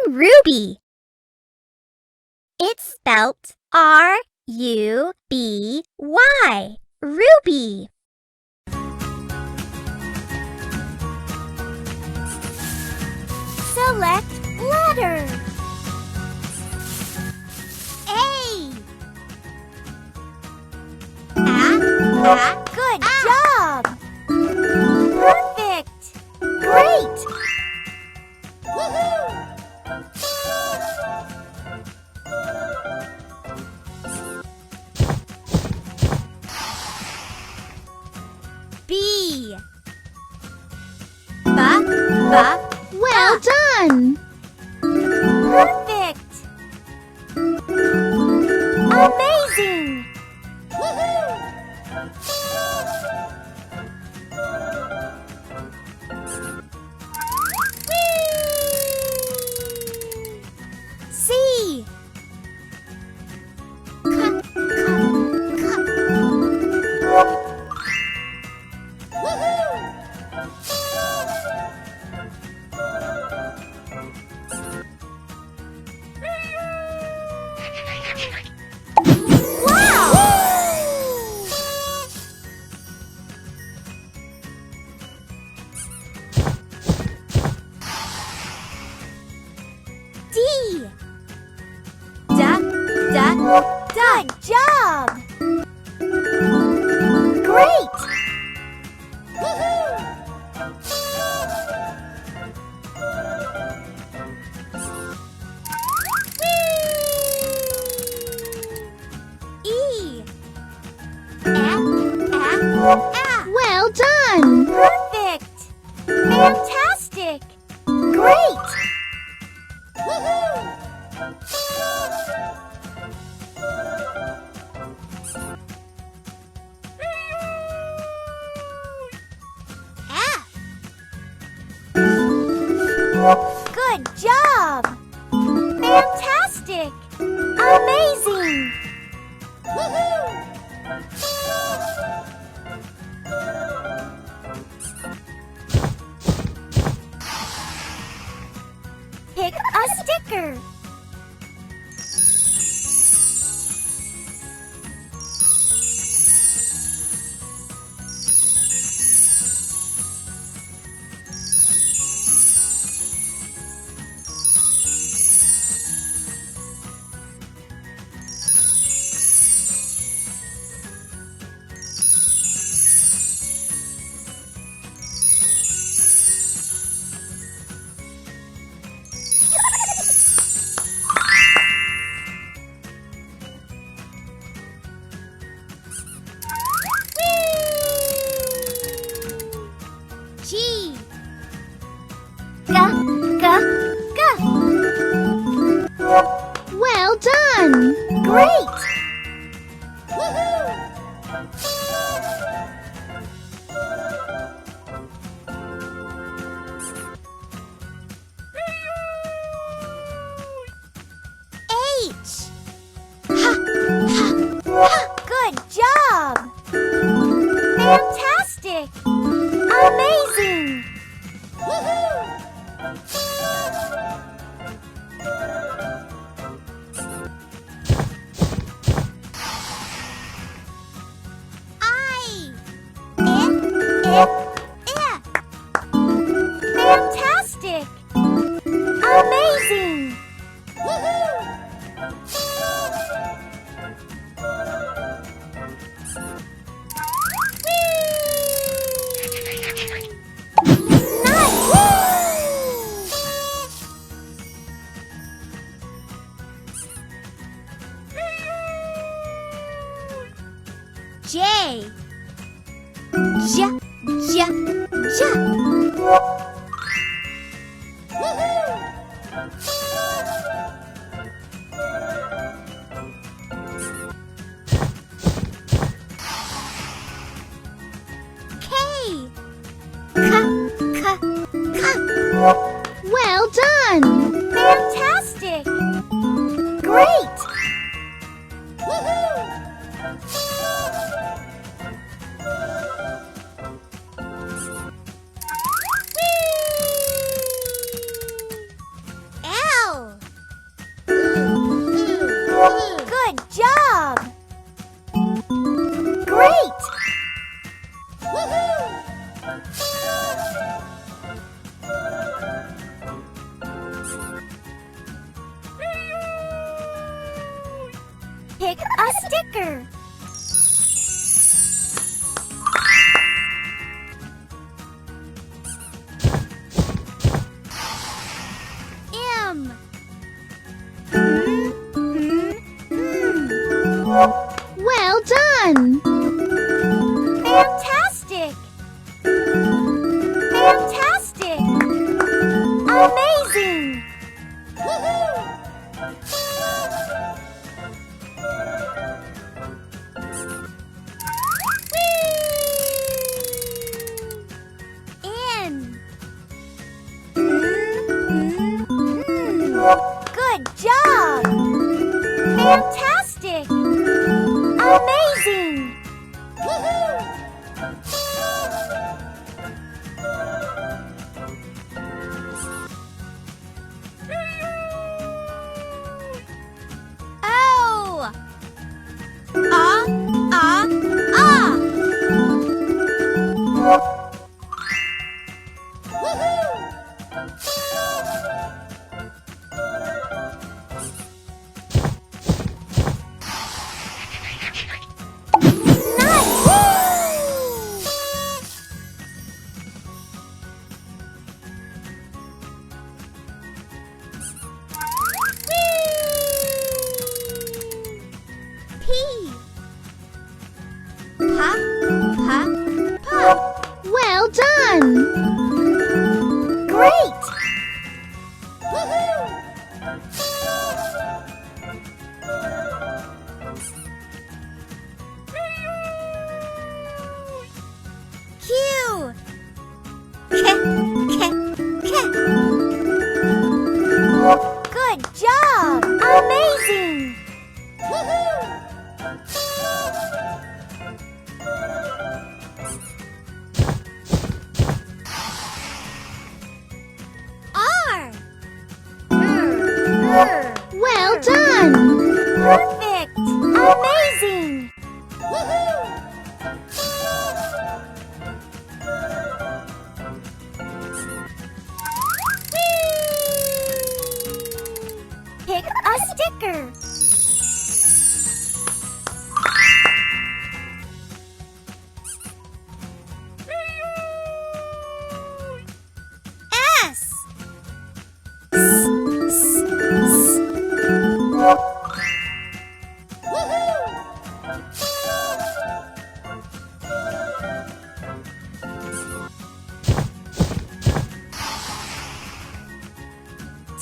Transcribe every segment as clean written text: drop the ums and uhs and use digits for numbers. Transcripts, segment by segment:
Ruby. It's spelt R-U-B-Y. Ruby. Select letter. A. Good job. Perfect. Great. Woohoo! B. Well done! Perfect. Amazing. Woohoo! C. D. Good job! Great! Woohoo! E. Well done! Perfect! Fantastic! Great! Woohoo! F. Good job! Fantastic! Amazing! Woohoo! Pick a sticker. G. G. Well done! Great! Woohoo! H. Good job! Fantastic! Amazing! Woohoo! Fantastic! Amazing! Woohoo! Nice! J. Woohoo! K. Well done! Fantastic! Great! Woohoo! Whee! Good job! Great! Pick a sticker. M. Well done! Fantastic! Fantastic! Amazing! N. Good job! Fantastic! Amazing! Oh! P. Pa, pa, pa. Well done! Great! Q. K, K, K. Good job! Amazing! R. Well done! Perfect! Amazing! Pick a sticker. S.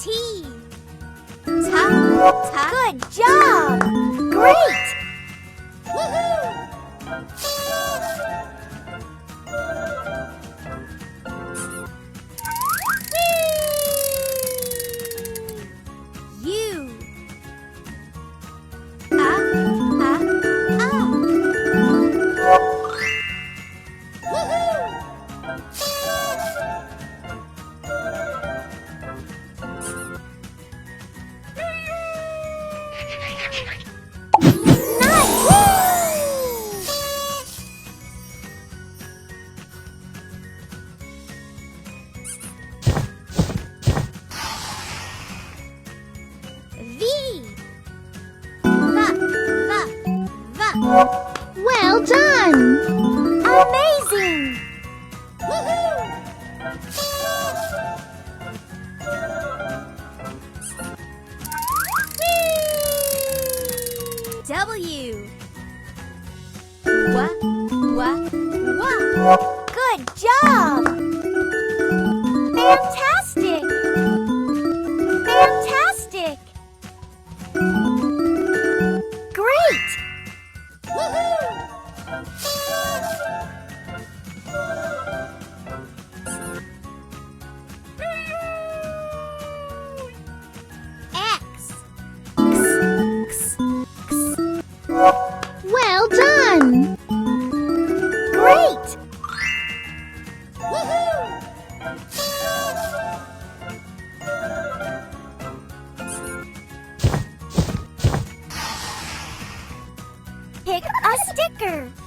T. Ta. Good job! Great! U. V. Va. Well done! Amazing! W. Wa. Good job! Fantastic! Fantastic! Great! X. marker.